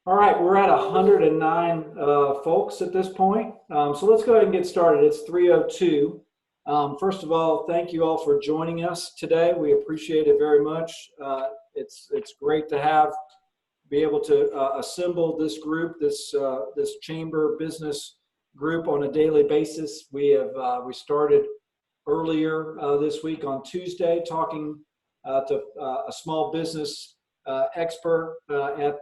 All right, we're at 109 folks at this point. So let's go ahead and get started. It's 3:02. First of all, thank you all for joining us today. We appreciate it very much. It's great to be able to assemble this group, this chamber business group on a daily basis. We started earlier this week on Tuesday talking to a small business expert at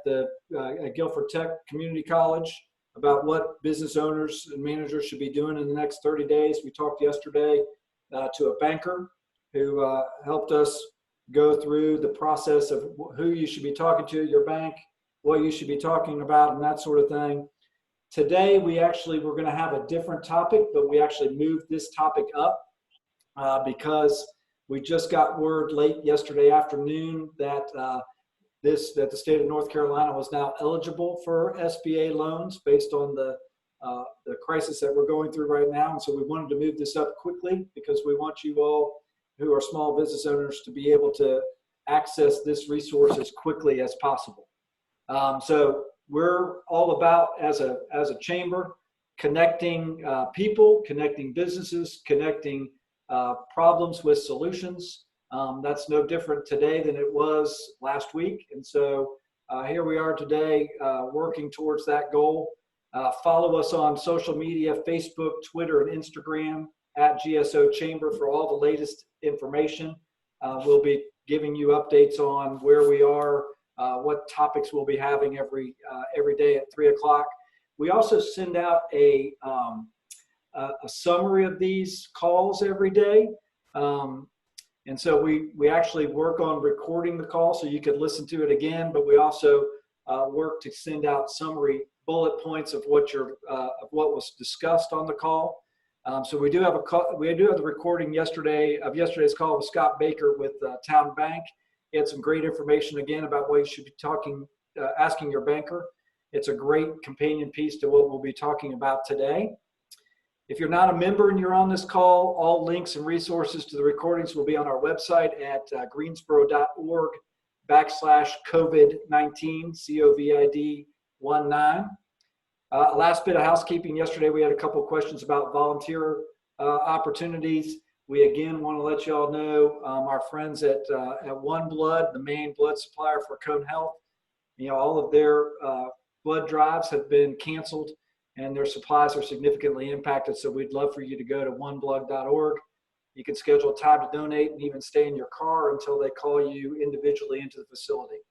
Guilford Tech Community College about what business owners and managers should be doing in the next 30 days. We talked yesterday to a banker who helped us go through the process of who you should be talking to at your bank, what you should be talking about, and that sort of thing. Today, we're going to have a different topic, but we actually moved this topic up because we just got word late yesterday afternoon that that the state of North Carolina was now eligible for SBA loans based on the crisis that we're going through right now. And so we wanted to move this up quickly because we want you all who are small business owners to be able to access this resource as quickly as possible. So we're all about, as a chamber, connecting people, connecting businesses, connecting problems with solutions. That's no different today than it was last week. And so here we are today working towards that goal. Follow us on social media, Facebook, Twitter, and Instagram at GSO Chamber for all the latest information. We'll be giving you updates on where we are, what topics we'll be having every day at 3 o'clock. We also send out a summary of these calls every day. And so we actually work on recording the call so you could listen to it again, but we also work to send out summary bullet points of what was discussed on the call. So we do have the recording yesterday's call with Scott Baker with Town Bank. He had some great information again about what you should be asking your banker. It's a great companion piece to what we'll be talking about today. If you're not a member and you're on this call, all links and resources to the recordings will be on our website at greensboro.org/COVID-19, COVID-19. Last bit of housekeeping. Yesterday, we had a couple of questions about volunteer opportunities. We again want to let you all know our friends at One Blood, the main blood supplier for Cone Health, all of their blood drives have been canceled and their supplies are significantly impacted. So we'd love for you to go to oneblood.org. You can schedule a time to donate and even stay in your car until they call you individually into the facility.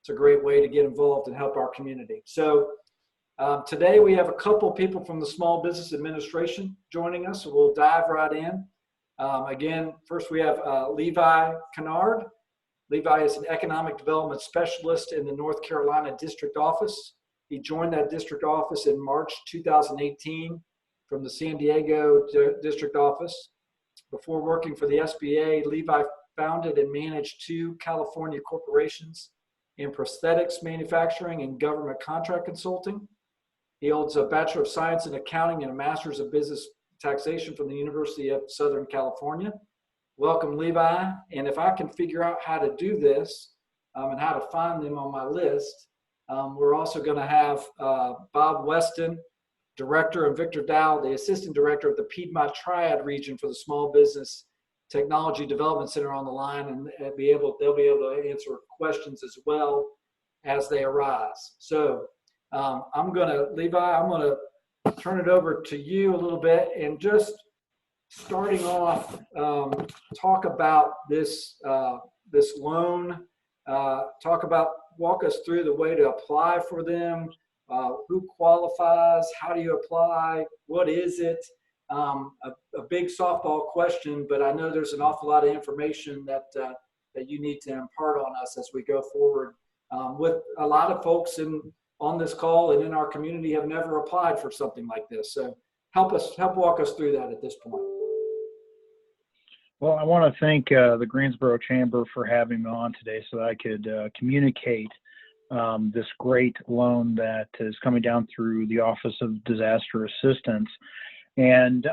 It's a great way to get involved and help our community. So today we have a couple people from the Small Business Administration joining us, so we'll dive right in. Again, first we have Levi Kennard. Levi is an economic development specialist in the North Carolina district office. He joined that district office in March 2018 from the San Diego district office. Before working for the SBA, Levi founded and managed 2 California corporations in prosthetics manufacturing and government contract consulting. He holds a Bachelor of Science in Accounting and a Master's of Business Taxation from the University of Southern California. Welcome, Levi. And if I can figure out how to do this and how to find them on my list, we're also going to have Bob Weston, Director, and Victor Dow, the Assistant Director of the Piedmont Triad region for the Small Business Technology Development Center on the line, and they'll be able to answer questions as well as they arise. So Levi, I'm going to turn it over to you a little bit and just starting off, talk about this loan, walk us through the way to apply for them, who qualifies, how do you apply, what is it? A big softball question, but I know there's an awful lot of information that you need to impart on us as we go forward. With a lot of folks on this call and in our community have never applied for something like this. So help walk us through that at this point. Well, I want to thank the Greensboro Chamber for having me on today so that I could communicate this great loan that is coming down through the Office of Disaster Assistance. And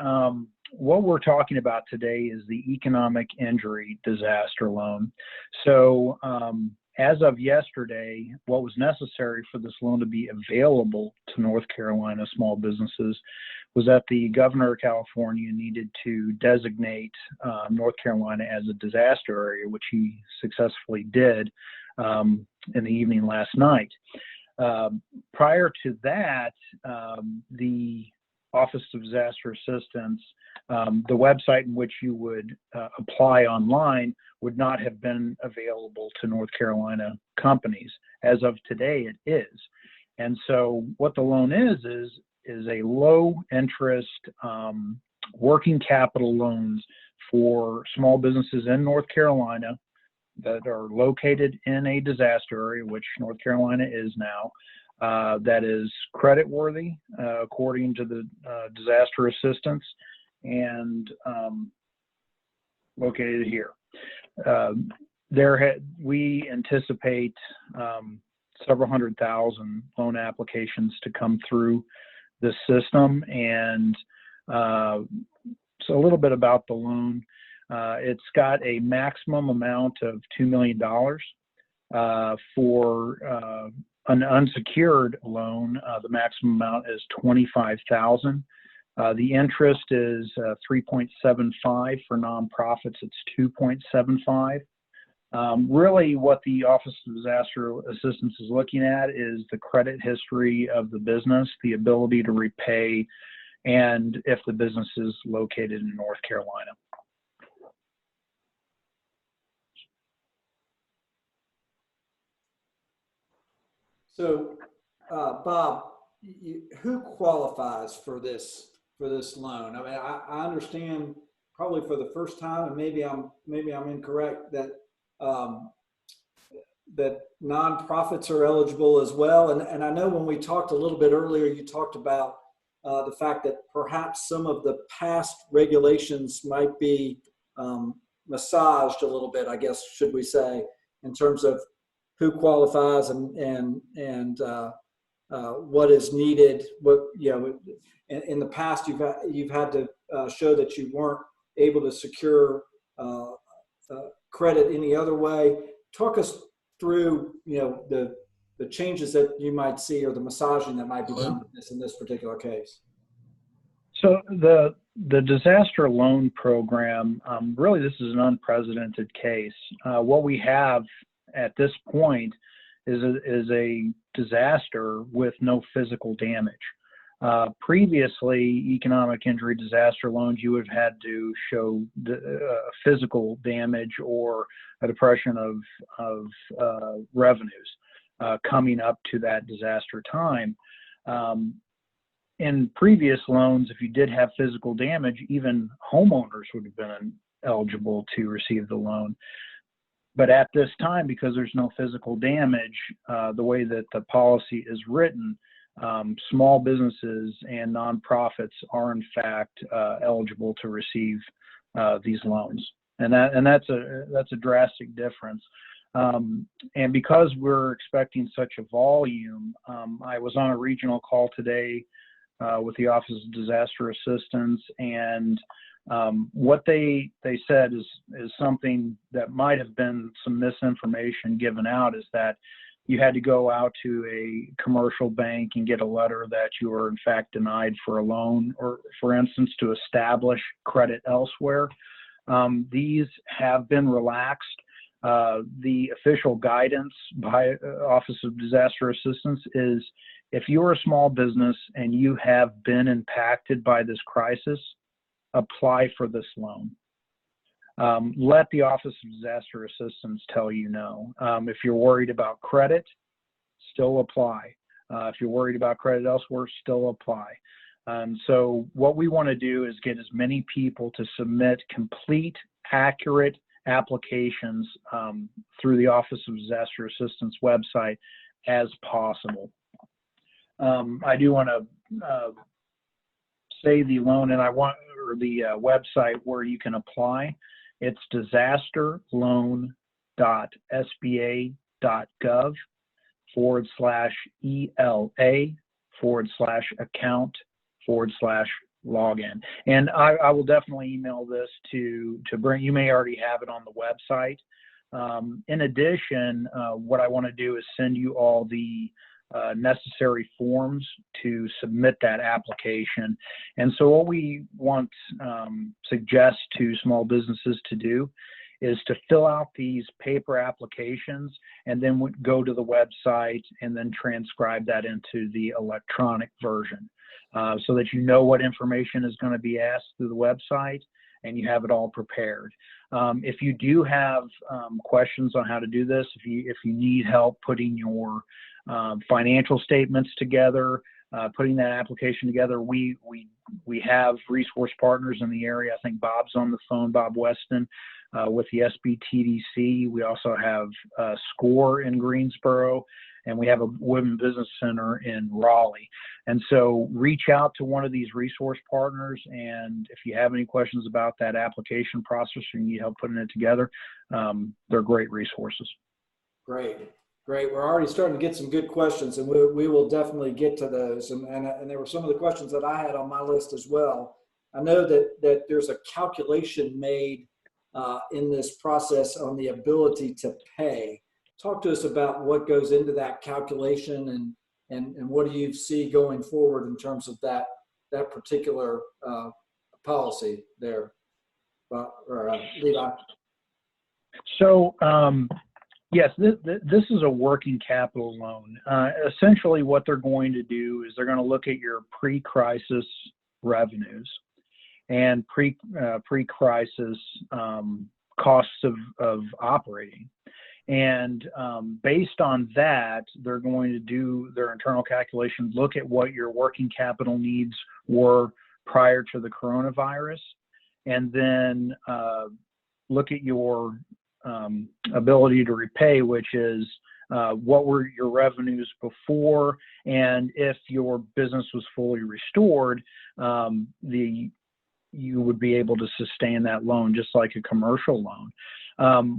what we're talking about today is the economic injury disaster loan. So As of yesterday, what was necessary for this loan to be available to North Carolina small businesses was that the governor of California needed to designate North Carolina as a disaster area, which he successfully did in the evening last night. Prior to that, the Office of Disaster Assistance, the website in which you would apply online would not have been available to North Carolina companies. As of today, it is. And so what the loan is a low interest working capital loans for small businesses in North Carolina that are located in a disaster area, which North Carolina is now, that is creditworthy according to the disaster assistance, and located here. We anticipate several 100,000 loan applications to come through this system, and so a little bit about the loan. It's got a maximum amount of $2 million for an unsecured loan. The maximum amount is $25,000. The interest is 3.75. For nonprofits, it's 2.75. Really, what the Office of Disaster Assistance is looking at is the credit history of the business, the ability to repay, and if the business is located in North Carolina. So, Bob, who qualifies for this loan? I mean, I understand probably for the first time, and maybe I'm incorrect, that that nonprofits are eligible as well. And I know when we talked a little bit earlier, you talked about the fact that perhaps some of the past regulations might be massaged a little bit, I guess, should we say, in terms of who qualifies and what is needed. What, you know, in the past you've had to show that you weren't able to secure credit any other way. Talk us through, you know, the changes that you might see or the massaging that might be done in this particular case. So the disaster loan program, really this is an unprecedented case. What we have at this point is a disaster with no physical damage. Previously, economic injury disaster loans, you would have had to show physical damage or a depression of revenues coming up to that disaster time. In previous loans, if you did have physical damage, even homeowners would have been eligible to receive the loan. But at this time, because there's no physical damage, the way that the policy is written, small businesses and nonprofits are in fact eligible to receive these loans, and that's a drastic difference. And because we're expecting such a volume, I was on a regional call today with the Office of Disaster Assistance, and what they said is something that might have been some misinformation given out, is that you had to go out to a commercial bank and get a letter that you were in fact denied for a loan, or for instance, to establish credit elsewhere. These have been relaxed. The official guidance by Office of Disaster Assistance is, if you're a small business and you have been impacted by this crisis, apply for this loan. Let the Office of Disaster Assistance tell you no. If you're worried about credit, still apply. If you're worried about credit elsewhere, still apply. So what we want to do is get as many people to submit complete, accurate applications through the Office of Disaster Assistance website as possible. I do want to say the loan, and or the website where you can apply. It's disasterloan.sba.gov/ELA/account/login. And I will definitely email this to bring. You may already have it on the website, In addition, what I want to do is send you all the necessary forms to submit that application. And so what we want suggest to small businesses to do is to fill out these paper applications and then go to the website and then transcribe that into the electronic version, so that you know what information is going to be asked through the website and you have it all prepared. If you do have questions on how to do this, if you need help putting your financial statements together, putting that application together, we have resource partners in the area. I think Bob's on the phone, Bob Weston, with the SBTDC. We also have SCORE in Greensboro, and we have a Women Business Center in Raleigh. And so reach out to one of these resource partners, and if you have any questions about that application process or you need help putting it together, they're great resources. Great. We're already starting to get some good questions, and we will definitely get to those. And there were some of the questions that I had on my list as well. I know that there's a calculation made in this process on the ability to pay. Talk to us about what goes into that calculation and what do you see going forward in terms of that particular policy there, Levi? So, yes, this is a working capital loan. Essentially what they're going to do is they're going to look at your pre-crisis revenues and pre-crisis costs of operating. And based on that, they're going to do their internal calculations, look at what your working capital needs were prior to the coronavirus, and then look at your ability to repay, which is what were your revenues before, and if your business was fully restored, you would be able to sustain that loan just like a commercial loan.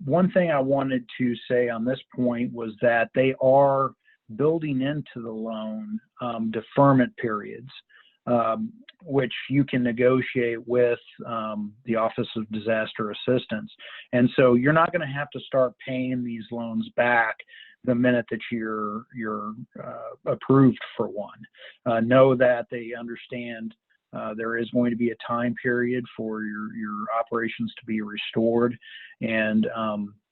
One thing I wanted to say on this point was that they are building into the loan deferment periods, which you can negotiate with the Office of Disaster Assistance. And so you're not going to have to start paying these loans back the minute that you're approved for one. Know that they understand there is going to be a time period for your operations to be restored, and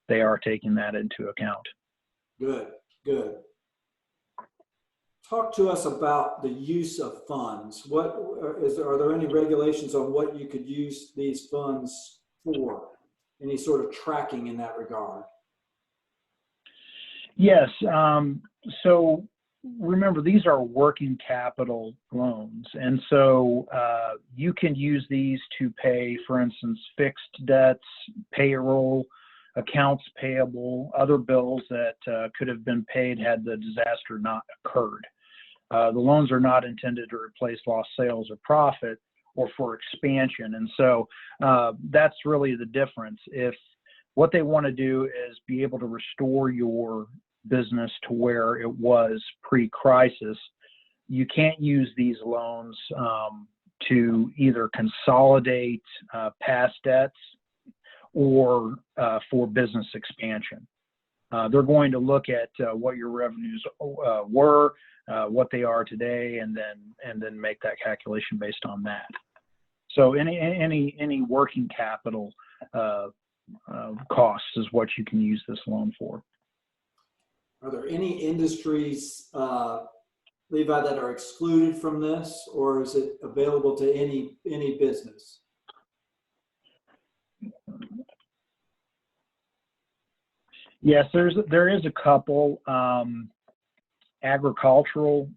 they are taking that into account. Good. Talk to us about the use of funds. Are there any regulations on what you could use these funds for? Any sort of tracking in that regard? Yes. So remember, these are working capital loans. And so you can use these to pay, for instance, fixed debts, payroll, accounts payable, other bills that could have been paid had the disaster not occurred. The loans are not intended to replace lost sales or profit or for expansion. And so that's really the difference. If what they want to do is be able to restore your business to where it was pre-crisis, you can't use these loans to either consolidate past debts or for business expansion. They're going to look at what your revenues were, what they are today, and then make that calculation based on that. So any working capital costs is what you can use this loan for. Are there any industries, Levi, that are excluded from this, or is it available to any business? Yes, there is a couple. Agricultural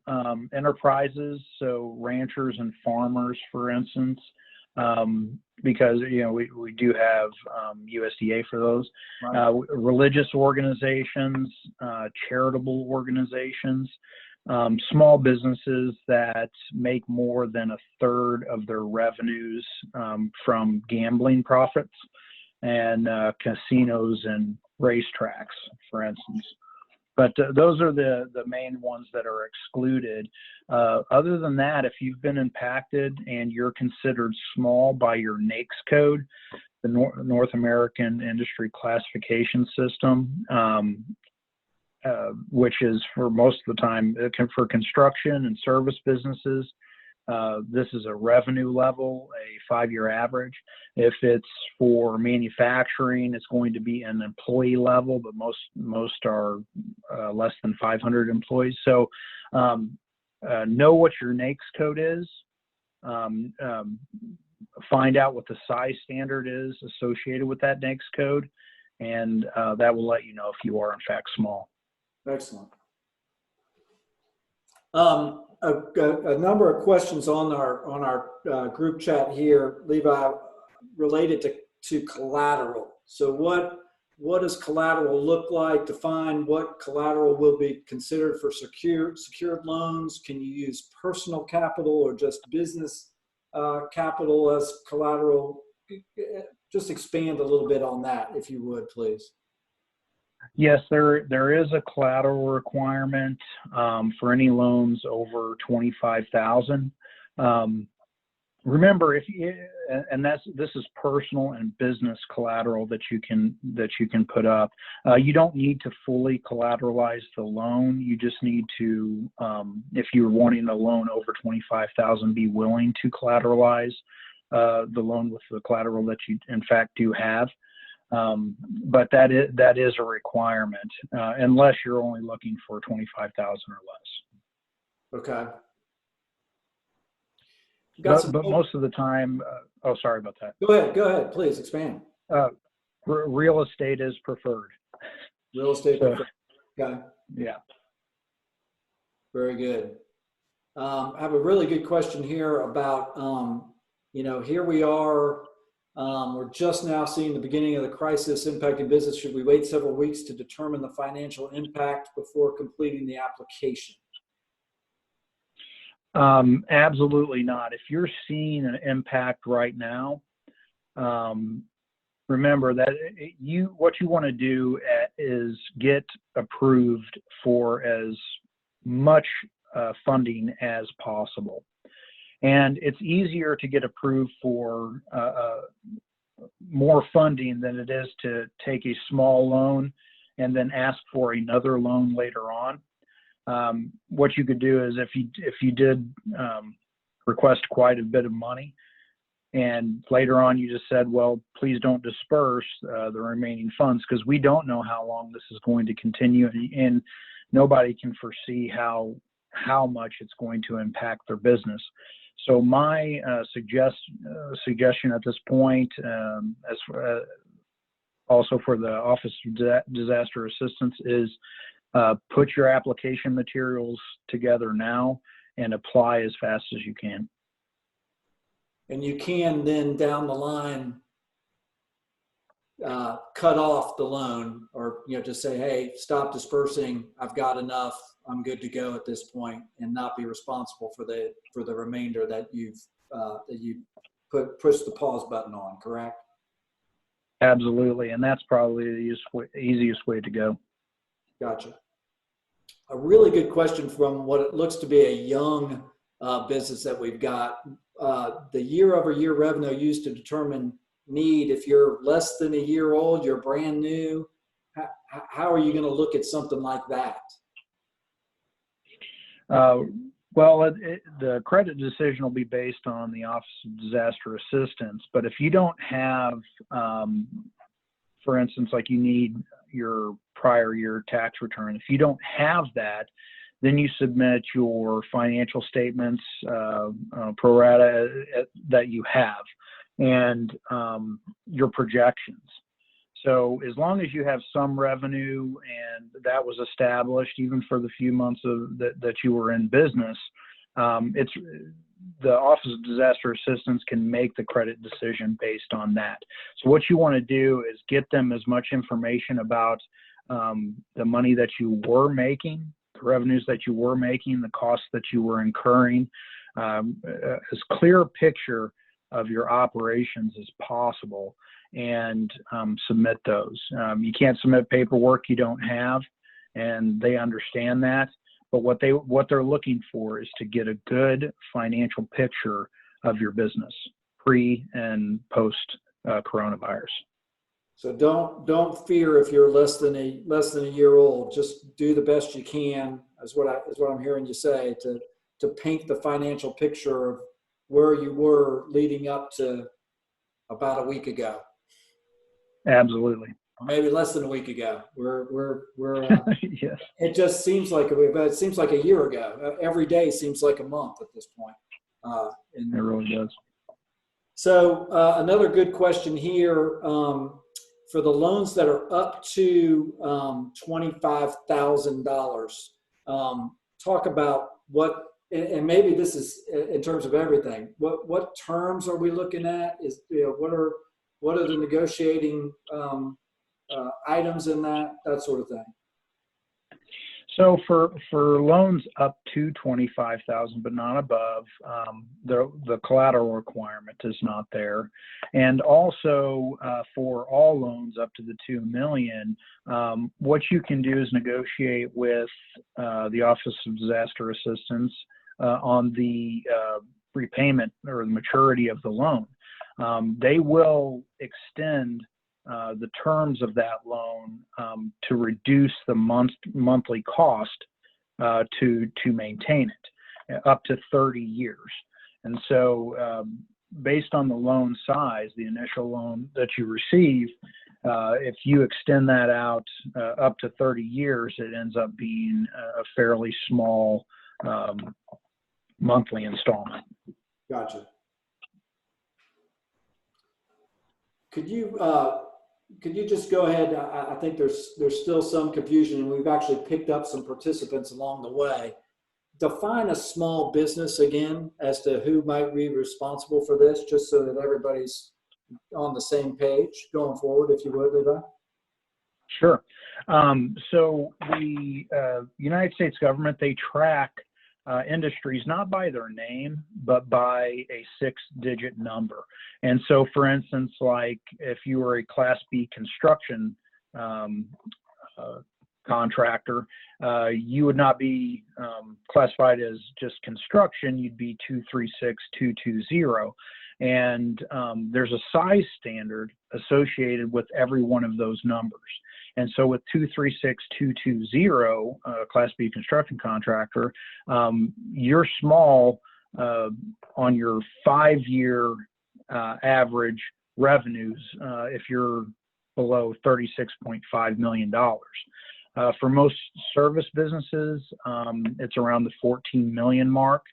enterprises, so ranchers and farmers, for instance, because we do have USDA for those. Right. Religious organizations, charitable organizations, small businesses that make more than a third of their revenues from gambling profits, and casinos and racetracks, for instance. But those are the main ones that are excluded. Other than that, if you've been impacted and you're considered small by your NAICS code, the North American Industry Classification System, which is for most of the time for construction and service businesses, this is a revenue level, a 5-year average. If it's for manufacturing, it's going to be an employee level, but most are less than 500 employees. So know what your NAICS code is. Find out what the size standard is associated with that NAICS code, and that will let you know if you are in fact small. Excellent. A number of questions on our group chat here, Levi, related to collateral. So what does collateral look like? Define what collateral will be considered for secured loans. Can you use personal capital or just business capital as collateral? Just expand a little bit on that, if you would, please. Yes, there is a collateral requirement for any loans over $25,000. Remember, this is personal and business collateral that you can put up. You don't need to fully collateralize the loan. You just need to, if you're wanting a loan over $25,000, be willing to collateralize the loan with the collateral that you in fact do have. But that is a requirement, unless you're only looking for $25,000 or less. Okay. But most of the time, oh, sorry about that. Go ahead, please expand. Real estate is preferred. Real estate preferred. Okay. Yeah. Very good. I have a really good question here about, here we are. We're just now seeing the beginning of the crisis impacting business. Should we wait several weeks to determine the financial impact before completing the application? Absolutely not. If you're seeing an impact right now, remember that what you want to do is get approved for as much funding as possible. And it's easier to get approved for more funding than it is to take a small loan and then ask for another loan later on. What you could do is if you did request quite a bit of money, and later on you just said, well, please don't disperse the remaining funds, because we don't know how long this is going to continue, and nobody can foresee how much it's going to impact their business. So my suggestion at this point, also for the Office of Disaster Assistance, is put your application materials together now and apply as fast as you can. And you can then down the line cut off the loan, or just say, hey, stop dispersing. I've got enough. I'm good to go at this point, and not be responsible for the remainder that you push the pause button on. Correct? Absolutely, and that's probably the easiest way to go. Gotcha. A really good question from what it looks to be a young business that we've got. The year-over-year revenue used to determine need. If you're less than a year old, you're brand new. How are you going to look at something like that? Well, the credit decision will be based on the Office of Disaster Assistance. But if you don't have, for instance, like you need your prior year tax return, if you don't have that, then you submit your financial statements pro rata that you have, and your projections. So as long as you have some revenue and that was established, even for the few months that you were in business, the Office of Disaster Assistance can make the credit decision based on that. So what you want to do is get them as much information about the money that you were making, the revenues that you were making, the costs that you were incurring, as clear a picture of your operations as possible, and submit those. You can't submit paperwork you don't have, and they understand that. But what they're looking for is to get a good financial picture of your business pre and post coronavirus. So don't fear if you're less than a year old. Just do the best you can, is what I'm hearing you say, to paint the financial picture of where you were leading up to about a week ago. Absolutely. Or maybe less than a week ago. We're Yes. It just seems like it seems like a year ago. Every day seems like a month at this point. It really does. So another good question here, for the loans that are up to $25,000, talk about what, and maybe this is in terms of everything. What terms are we looking at? What are the negotiating items in that sort of thing? So for loans up to $25,000 but not above, the collateral requirement is not there, and also for all loans up to the $2 million, what you can do is negotiate with the Office of Disaster Assistance on the repayment or the maturity of the loan. They will extend the terms of that loan to reduce the monthly cost to maintain it up to 30 years. And so based on the loan size, the initial loan that you receive, if you extend that out up to 30 years, it ends up being a fairly small monthly installment. Gotcha. Could you just go ahead? I think there's still some confusion, and we've actually picked up some participants along the way. Define a small business again as to who might be responsible for this, just so that everybody's on the same page going forward, if you would, Levi. Sure. So the United States government, they track industries not by their name, but by a 6-digit number. And so, for instance, like if you were a Class B construction contractor, you would not be classified as just construction. You'd be 236220. And there's a size standard associated with every one of those numbers. And so with 236220, Class B construction contractor, you're small on your 5-year average revenues if you're below $36.5 million. For most service businesses, it's around the 14 million mark.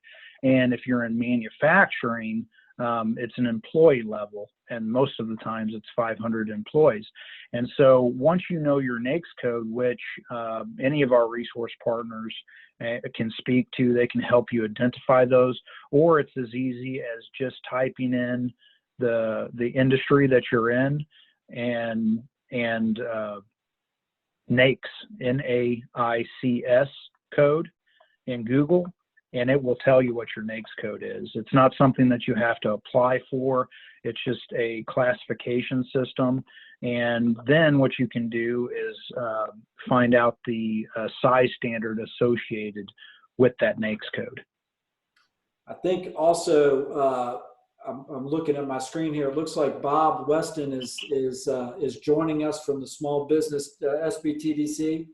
And if you're in manufacturing, it's an employee level, and most of the times it's 500 employees. And so once you know your NAICS code, which any of our resource partners can speak to, they can help you identify those, or it's as easy as just typing in the industry that you're in and NAICS, N-A-I-C-S code in Google, and it will tell you what your NAICS code is. It's not something that you have to apply for. It's just a classification system. And then what you can do is find out the size standard associated with that NAICS code. I think also, I'm looking at my screen here. It looks like Bob Weston is joining us from the Small Business SBTDC.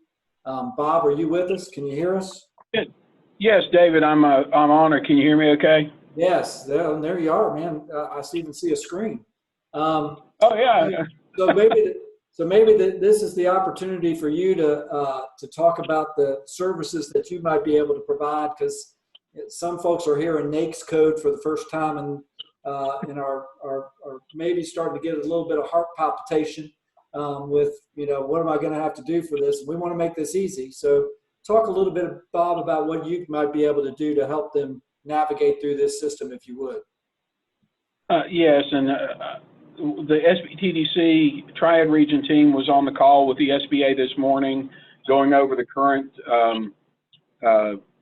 Bob, are you with us? Can you hear us? Good. Yes, David, I'm on it. Can you hear me okay? Yes, there you are, man. I even see a screen. Oh, yeah. So maybe this is the opportunity for you to talk about the services that you might be able to provide, because some folks are hearing NAICS code for the first time and are maybe starting to get a little bit of heart palpitation with, what am I going to have to do for this? We want to make this easy. So talk a little bit, Bob, about what you might be able to do to help them navigate through this system, if you would. Yes, and the SBTDC Triad Region team was on the call with the SBA this morning, going over the current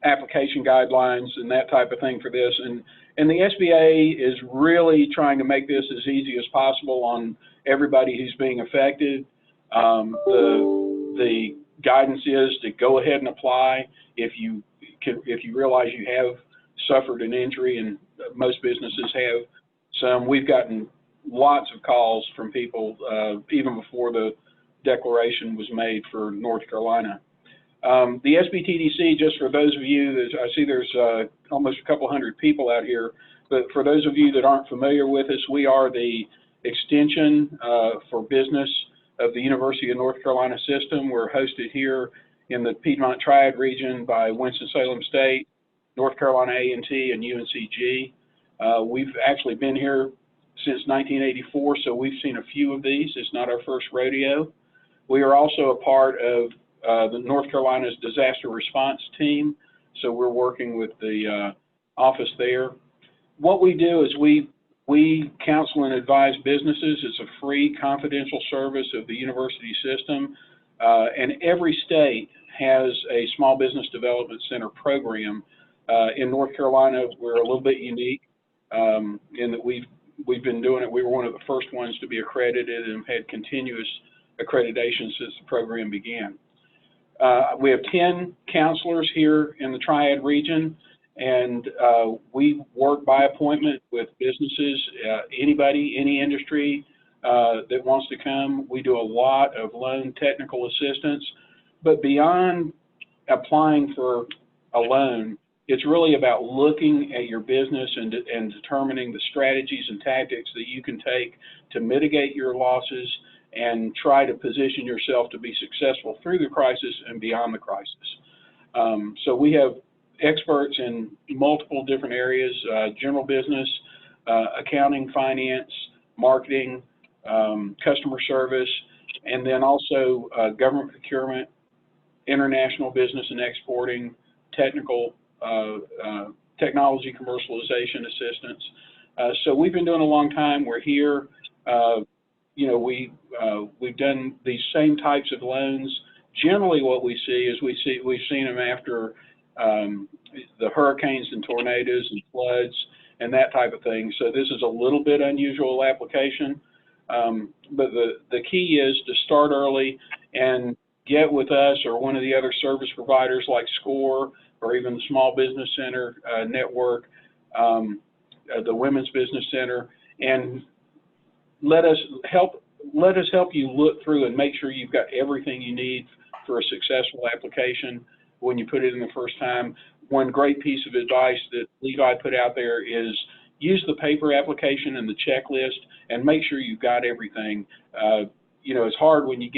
application guidelines and that type of thing for this. And the SBA is really trying to make this as easy as possible on everybody who's being affected. The guidance is to go ahead and apply if you realize you have suffered an injury, and most businesses have some. We've gotten lots of calls from people even before the declaration was made for North Carolina. The SBTDC, just for those of you, I see there's almost a couple hundred people out here, but for those of you that aren't familiar with us, we are the extension for business of the University of North Carolina system. We're hosted here in the Piedmont Triad region by Winston-Salem State, North Carolina A&T, and UNCG. We've actually been here since 1984, so we've seen a few of these. It's not our first rodeo. We are also a part of the North Carolina's disaster response team, so we're working with the office there. What we do is we counsel and advise businesses. It's a free, confidential service of the university system, and every state has a small business development center program. In North Carolina, we're a little bit unique in that we've been doing it. We were one of the first ones to be accredited and have had continuous accreditation since the program began. We have 10 counselors here in the Triad region, and we work by appointment with businesses, anybody, any industry that wants to come. We do a lot of loan technical assistance, but beyond applying for a loan, it's really about looking at your business and determining the strategies and tactics that you can take to mitigate your losses and try to position yourself to be successful through the crisis and beyond the crisis. So we have experts in multiple different areas, general business, accounting, finance, marketing, customer service, and then also government procurement, international business and exporting, technology commercialization assistance. So we've been doing a long time. We're here. We've done these same types of loans. Generally, what we see is we've seen them after the hurricanes and tornadoes and floods and that type of thing. So this is a little bit unusual application, but the key is to start early and get with us or one of the other service providers like SCORE or even the Small Business Center network, the Women's Business Center, and let us help you look through and make sure you've got everything you need for a successful application when you put it in the first time. One great piece of advice that Levi put out there is use the paper application and the checklist and make sure you've got everything. It's hard when you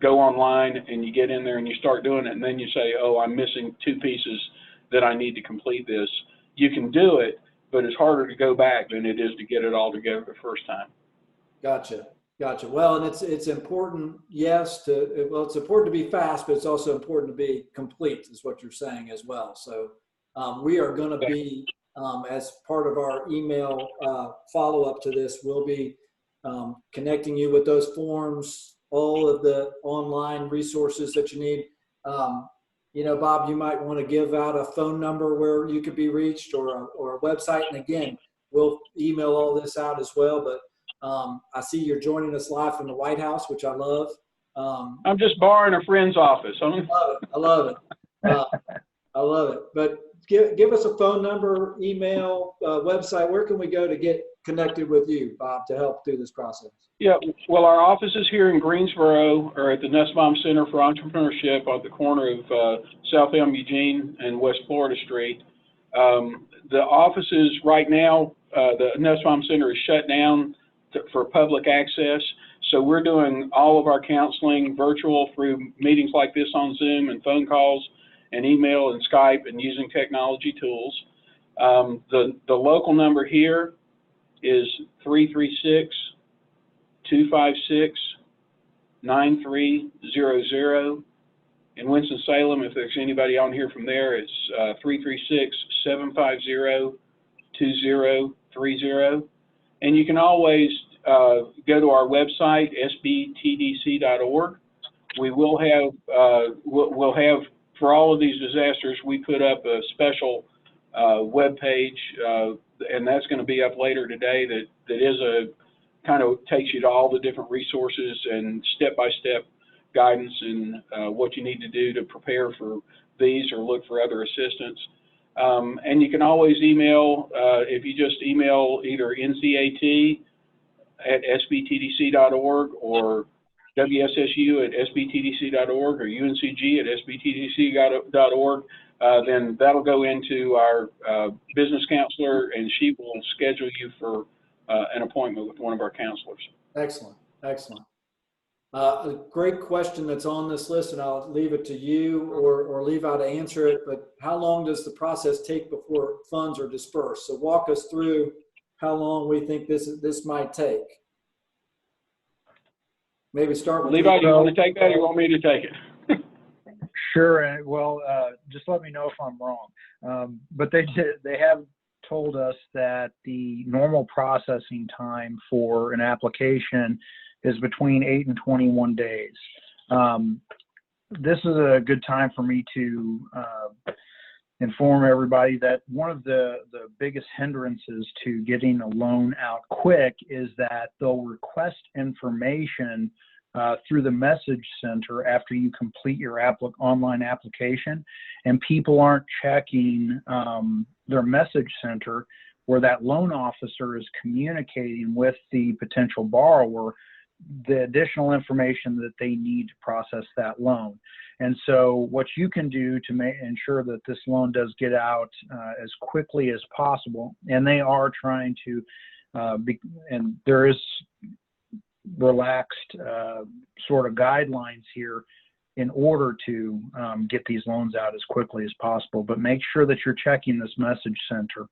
go online and you get in there and you start doing it and then you say, oh, I'm missing 2 pieces that I need to complete this. You can do it, but it's harder to go back than it is to get it all together the first time. Gotcha. Well, and it's important, yes, it's important to be fast, but it's also important to be complete is what you're saying as well. So we are going to be, as part of our email follow-up to this, we'll be connecting you with those forms, all of the online resources that you need. Bob, you might want to give out a phone number where you could be reached or a website. And again, we'll email all this out as well. But I see you're joining us live from the White House, which I love. I'm just borrowing a friend's office. I love it. I love it. But give us a phone number, email, website. Where can we go to get connected with you, Bob, to help through this process? Yeah, well, our offices here in Greensboro are at the Nussbaum Center for Entrepreneurship at the corner of South Elm Eugene and West Florida Street. The offices right now, the Nussbaum Center is shut down for public access. So we're doing all of our counseling virtual through meetings like this on Zoom and phone calls and email and Skype and using technology tools. The local number here is 336-256-9300. In Winston-Salem, if there's anybody on here from there, it's 336-750-2030. And you can always go to our website, sbtdc.org. We will have, we'll have, for all of these disasters, we put up a special web page, and that's going to be up later today that is a kind of takes you to all the different resources and step-by-step guidance and what you need to do to prepare for these or look for other assistance. And you can always email, if you just email either ncat@sbtdc.org or wssu@sbtdc.org or uncg@sbtdc.org, then that'll go into our business counselor, and she will schedule you for an appointment with one of our counselors. Excellent, excellent. A great question that's on this list, and I'll leave it to you or Levi to answer it, but how long does the process take before funds are dispersed? So walk us through how long we think this might take. Maybe start with Levi, do you want to take that, or you want me to take it? Sure. Well, just let me know if I'm wrong. But they have told us that the normal processing time for an application is between 8 and 21 days. This is a good time for me to inform everybody that one of the biggest hindrances to getting a loan out quick is that they'll request information through the message center after you complete your online application, and people aren't checking their message center where that loan officer is communicating with the potential borrower the additional information that they need to process that loan. And so what you can do to ensure that this loan does get out as quickly as possible, and they are trying to, and there is relaxed sort of guidelines here in order to get these loans out as quickly as possible, but make sure that you're checking this message center.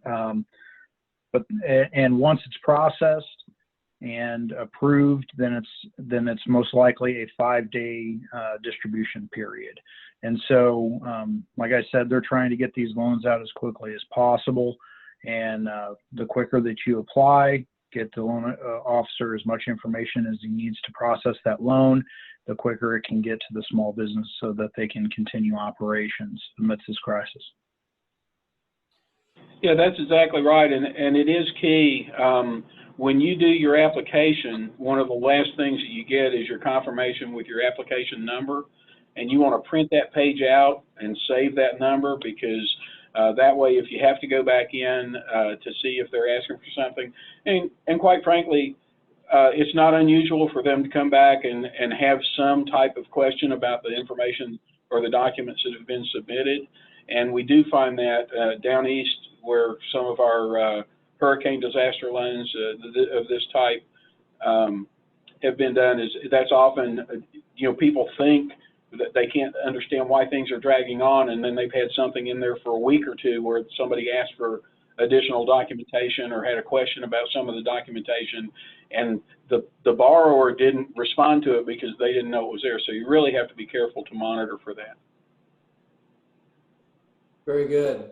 And once it's processed and approved, then it's most likely a 5-day distribution period. And so, like I said, they're trying to get these loans out as quickly as possible. And the quicker that you apply, get the loan officer as much information as he needs to process that loan, the quicker it can get to the small business so that they can continue operations amidst this crisis. Yeah, that's exactly right. And it is key. When you do your application, one of the last things that you get is your confirmation with your application number. And you want to print that page out and save that number, because that way, if you have to go back in to see if they're asking for something, and quite frankly, it's not unusual for them to come back and have some type of question about the information or the documents that have been submitted. And we do find that down east, where some of our hurricane disaster loans of this type have been done, is that's often, people think that they can't understand why things are dragging on, and then they've had something in there for a week or two where somebody asked for additional documentation or had a question about some of the documentation, and the borrower didn't respond to it because they didn't know it was there. So you really have to be careful to monitor for that. Very good.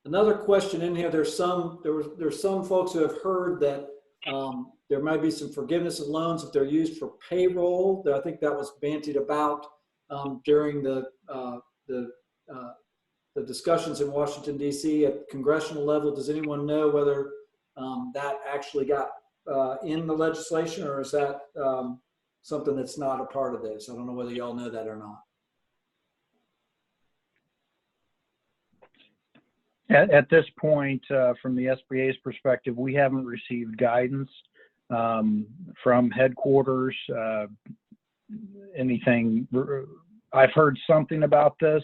Another question in here. There's some folks who have heard that there might be some forgiveness of loans if they're used for payroll. I think that was bantied about during the discussions in Washington, D.C. at congressional level. Does anyone know whether that actually got in the legislation, or is that something that's not a part of this? I don't know whether y'all know that or not. At this point, from the SBA's perspective, we haven't received guidance from headquarters. Anything, I've heard something about this,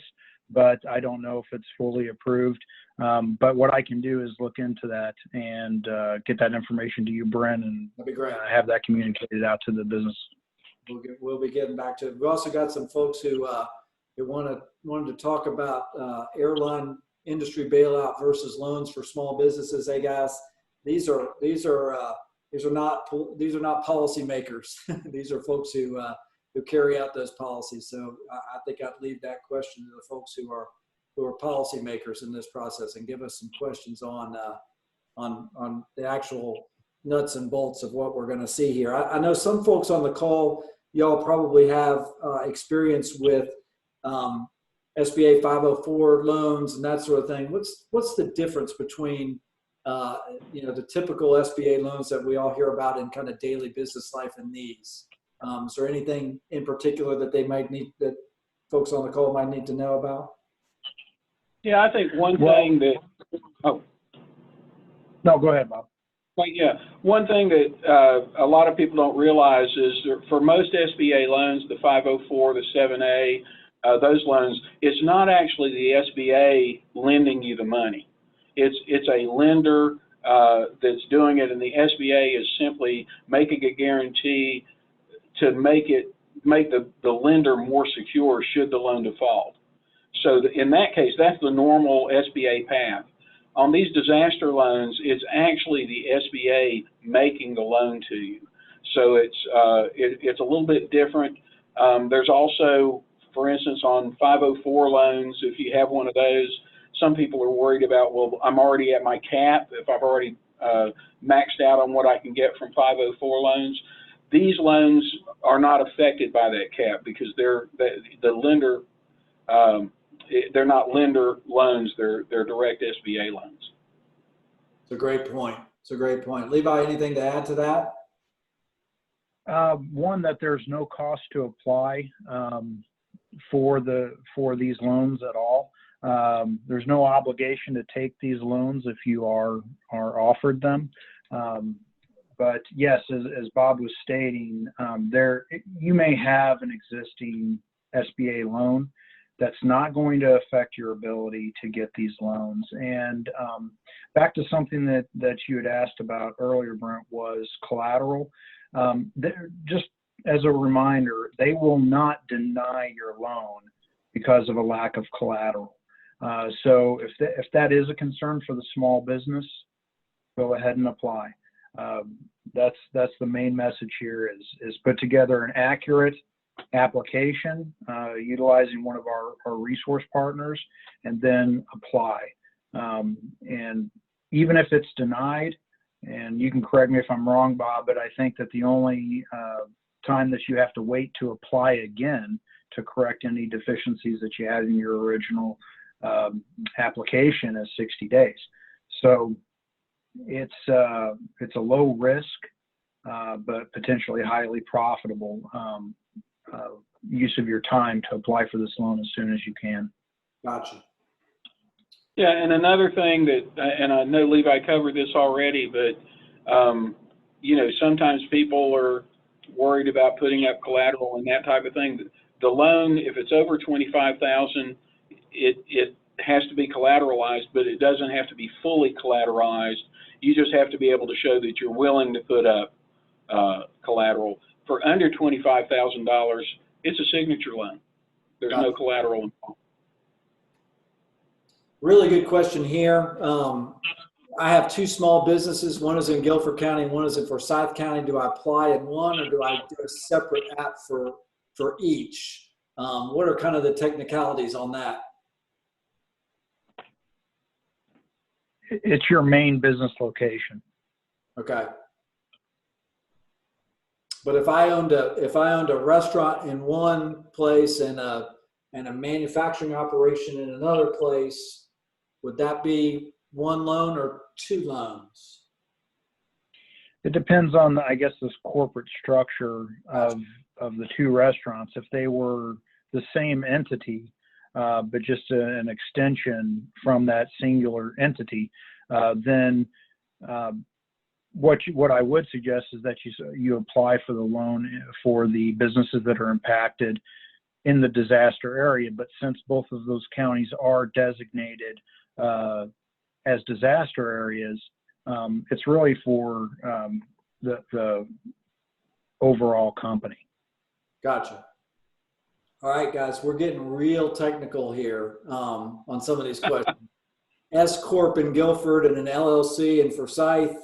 but I don't know if it's fully approved. But what I can do is look into that and get that information to you, Brent, and that'd be great. Have that communicated out to the business. We'll be getting back to it. We've also got some folks who wanted to talk about airline industry bailout versus loans for small businesses. Hey guys, these are not policymakers. These are folks who carry out those policies. So I think I'd leave that question to the folks who are policymakers in this process, and give us some questions on the actual nuts and bolts of what we're going to see here. I know some folks on the call, y'all probably have experience with SBA 504 loans and that sort of thing. What's the difference between the typical SBA loans that we all hear about in kind of daily business life and these? Is there anything in particular that that folks on the call might need to know about? Yeah, I think one thing that, oh. No, go ahead, Bob. Well, yeah, one thing that a lot of people don't realize is that for most SBA loans, the 504, the 7A, those loans, it's not actually the SBA lending you the money. It's a lender that's doing it, and the SBA is simply making a guarantee to make the lender more secure should the loan default. So in that case, that's the normal SBA path. On these disaster loans, it's actually the SBA making the loan to you. So it's a little bit different. There's also, for instance, on 504 loans, if you have one of those, some people are worried about, well, I'm already at my cap if I've already maxed out on what I can get from 504 loans. These loans are not affected by that cap because they're the lender. They're not lender loans. They're direct SBA loans. It's a great point. It's a great point. Levi, anything to add to that? One, that there's no cost to apply for these loans at all. There's no obligation to take these loans if you are offered them. But yes, as Bob was stating, you may have an existing SBA loan that's not going to affect your ability to get these loans. And back to something that you had asked about earlier, Brent, was collateral. Just as a reminder, they will not deny your loan because of a lack of collateral. So if that is a concern for the small business, go ahead and apply. That's the main message here is put together an accurate application utilizing one of our resource partners, and then apply. And even if it's denied, and you can correct me if I'm wrong, Bob, but I think that the only time that you have to wait to apply again to correct any deficiencies that you had in your original application is 60 days. So it's a low risk, but potentially highly profitable use of your time to apply for this loan as soon as you can. Gotcha. Yeah, and another thing that, and I know Levi covered this already, but sometimes people are worried about putting up collateral and that type of thing. The loan, if it's over $25,000, it has to be collateralized, but it doesn't have to be fully collateralized. You just have to be able to show that you're willing to put up collateral. For under $25,000, it's a signature loan. There's no collateral involved. Really good question here. I have two small businesses. One is in Guilford County, and one is in Forsyth County. Do I apply in one, or do I do a separate app for each? What are kind of the technicalities on that? It's your main business location. Okay. But if I owned a restaurant in one place and a manufacturing operation in another place, would that be one loan or two loans? It depends on, I guess, this corporate structure of the two restaurants. If they were the same entity, but just an extension from that singular entity, then what I would suggest is that you apply for the loan for the businesses that are impacted in the disaster area. But since both of those counties are designated as disaster areas, it's really for the overall company. Gotcha. All right, guys, we're getting real technical here on some of these questions. S Corp in Guilford and an LLC in Forsyth,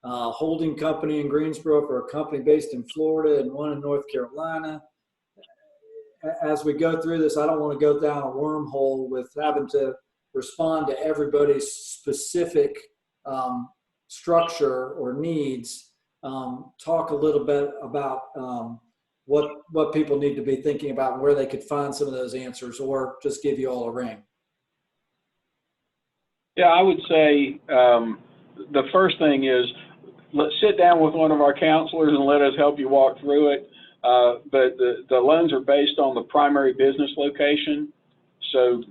holding company in Greensboro for a company based in Florida and one in North Carolina. As we go through this, I don't want to go down a wormhole with having to respond to everybody's specific structure or needs. Talk a little bit about what people need to be thinking about and where they could find some of those answers, or just give you all a ring. Yeah, I would say the first thing is, let's sit down with one of our counselors and let us help you walk through it. but the loans are based on the primary business location. So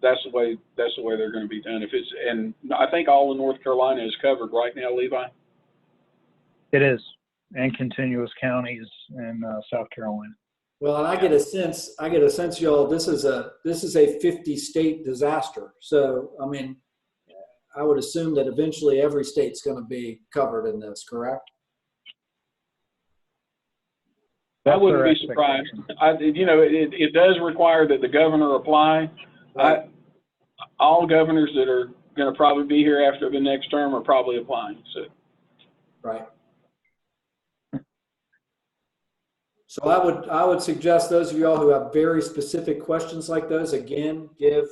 that's the way they're going to be done. And I think all of North Carolina is covered right now, Levi. It is, and continuous counties in South Carolina. Well, and I get a sense, y'all, this is a 50-state disaster. So, I mean, I would assume that eventually every state's going to be covered in this, correct? I wouldn't be surprised. It does require that the governor apply. Right. All governors that are going to probably be here after the next term are probably applying. So. Right. So I would suggest those of y'all who have very specific questions like those, again, give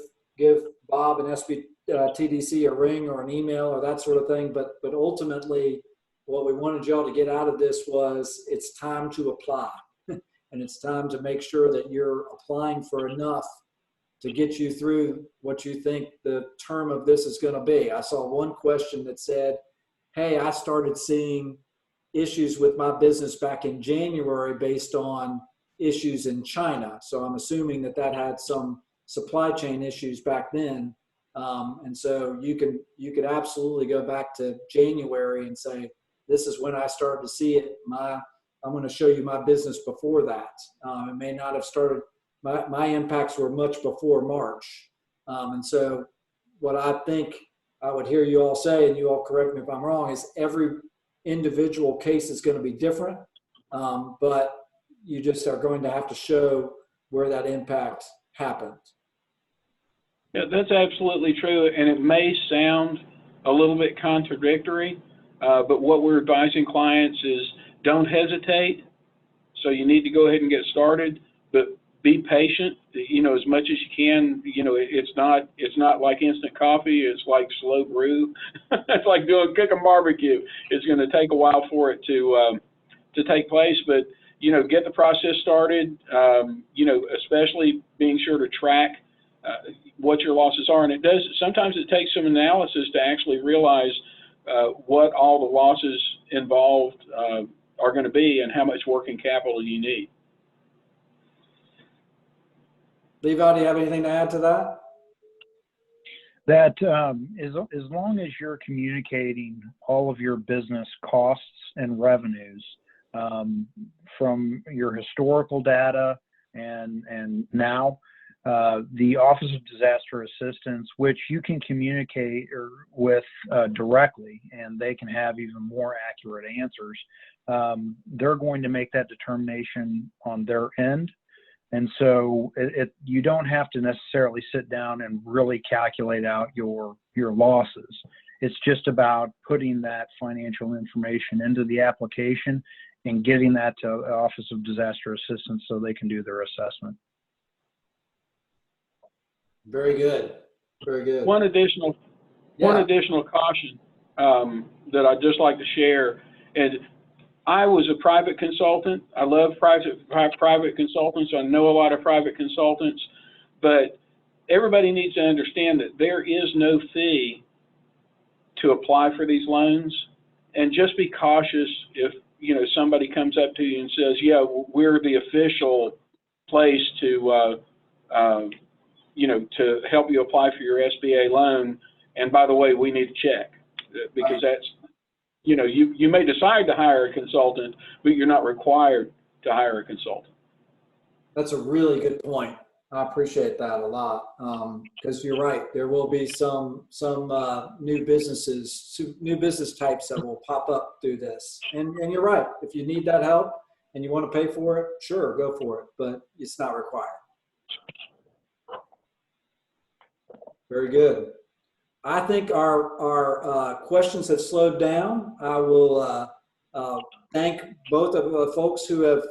Bob and TDC a ring or an email or that sort of thing. But ultimately, what we wanted y'all to get out of this was it's time to apply. And it's time to make sure that you're applying for enough to get you through what you think the term of this is going to be. I saw one question that said, hey, I started seeing issues with my business back in January based on issues in China. So I'm assuming that had some supply chain issues back then. And so you could absolutely go back to January and say, this is when I started to see it. I'm going to show you my business before that. It may not have started, my impacts were much before March. And so what I think I would hear you all say, and you all correct me if I'm wrong, is every individual case is going to be different, but you just are going to have to show where that impact happened. Yeah, that's absolutely true, and it may sound a little bit contradictory, but what we're advising clients is don't hesitate. So you need to go ahead and get started, but be patient, as much as you can. It's not like instant coffee. It's like slow brew. It's like cooking barbecue. It's going to take a while for it to take place, but, get the process started, especially being sure to track what your losses are. And sometimes it takes some analysis to actually realize what all the losses involved are going to be and how much working capital you need. Levi, do you have anything to add to that? That as long as you're communicating all of your business costs and revenues from your historical data and now, the Office of Disaster Assistance, which you can communicate with directly, and they can have even more accurate answers, they're going to make that determination on their end. And so you don't have to necessarily sit down and really calculate out your losses. It's just about putting that financial information into the application and getting that to the Office of Disaster Assistance so they can do their assessment. Very good. Very good. One additional caution that I'd just like to share, and I was a private consultant. I love private consultants. I know a lot of private consultants, but everybody needs to understand that there is no fee to apply for these loans, and just be cautious if somebody comes up to you and says, "Yeah, we're the official place to help you apply for your SBA loan, and by the way, we need a check," because that's, you may decide to hire a consultant, but you're not required to hire a consultant. That's a really good point. I appreciate that a lot, because you're right. There will be some new business types that will pop up through this, and you're right. If you need that help and you want to pay for it, sure, go for it, but it's not required. Very good. I think our questions have slowed down. I will thank both of the folks who have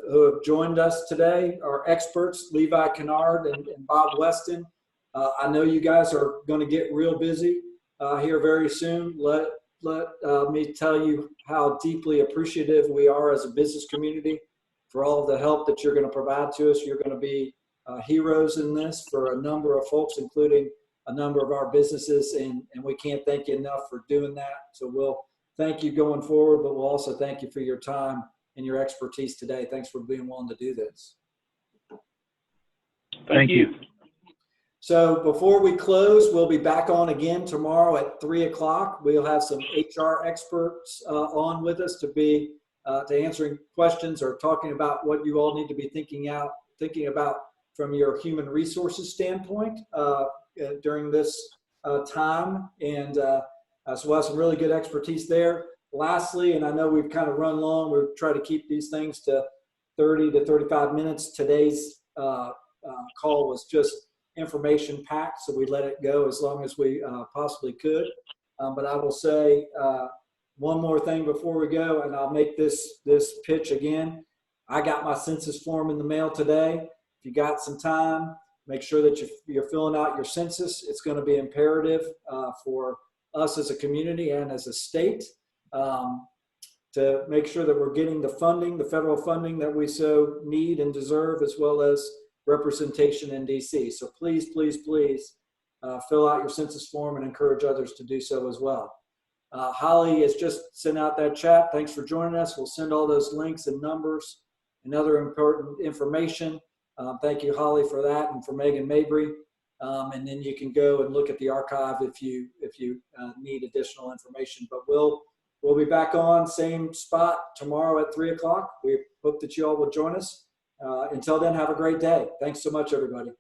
joined us today, our experts, Levi Kennard and Bob Weston. I know you guys are going to get real busy here very soon. Let me tell you how deeply appreciative we are as a business community for all of the help that you're going to provide to us. You're going to be heroes in this for a number of folks, including a number of our businesses, and we can't thank you enough for doing that. So we'll thank you going forward, but we'll also thank you for your time and your expertise today. Thanks for being willing to do this. Thank you. So before we close, we'll be back on again tomorrow at 3 o'clock. We'll have some HR experts on with us to answering questions or talking about what you all need to be thinking about from your human resources standpoint during this time. And so we'll have some really good expertise there. Lastly, and I know we've kind of run long, we've tried to keep these things to 30 to 35 minutes. Today's call was just information packed, so we let it go as long as we possibly could. But I will say one more thing before we go, and I'll make this pitch again. I got my census form in the mail today. If you got some time, make sure that you're filling out your census. It's going to be imperative for us as a community and as a state to make sure that we're getting the funding, the federal funding that we so need and deserve, as well as representation in DC. So please, please, please fill out your census form and encourage others to do so as well. Holly has just sent out that chat. Thanks for joining us. We'll send all those links and numbers and other important information. Thank you, Holly, for that, and for Megan Mabry. And then you can go and look at the archive if you need additional information. But we'll be back on same spot tomorrow at 3 o'clock. We hope that you all will join us. Until then, have a great day. Thanks so much, everybody.